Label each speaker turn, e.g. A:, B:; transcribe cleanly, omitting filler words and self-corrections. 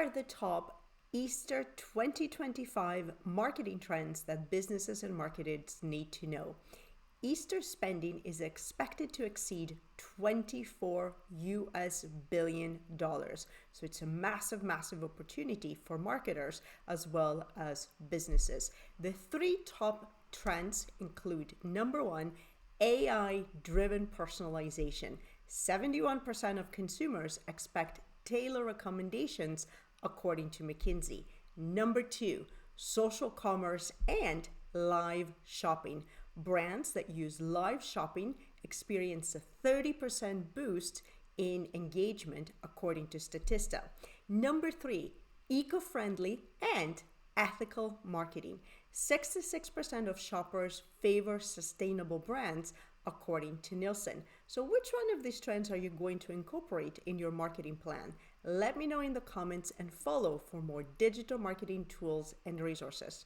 A: are the top Easter 2025 marketing trends that businesses and marketers need to know. Easter spending is expected to exceed $24 billion. So it's a massive opportunity for marketers as well as businesses. The three top trends include number one, AI-driven personalization. 71% of consumers expect tailor recommendations according to McKinsey. Number two, social commerce and live shopping. Brands that use live shopping experience a 30% boost in engagement according to Statista. Number three, eco-friendly and ethical marketing. 66% of shoppers favor sustainable brands according to Nielsen. So which one of these trends are you going to incorporate in your marketing plan? Let me know in the comments and follow for more digital marketing tools and resources.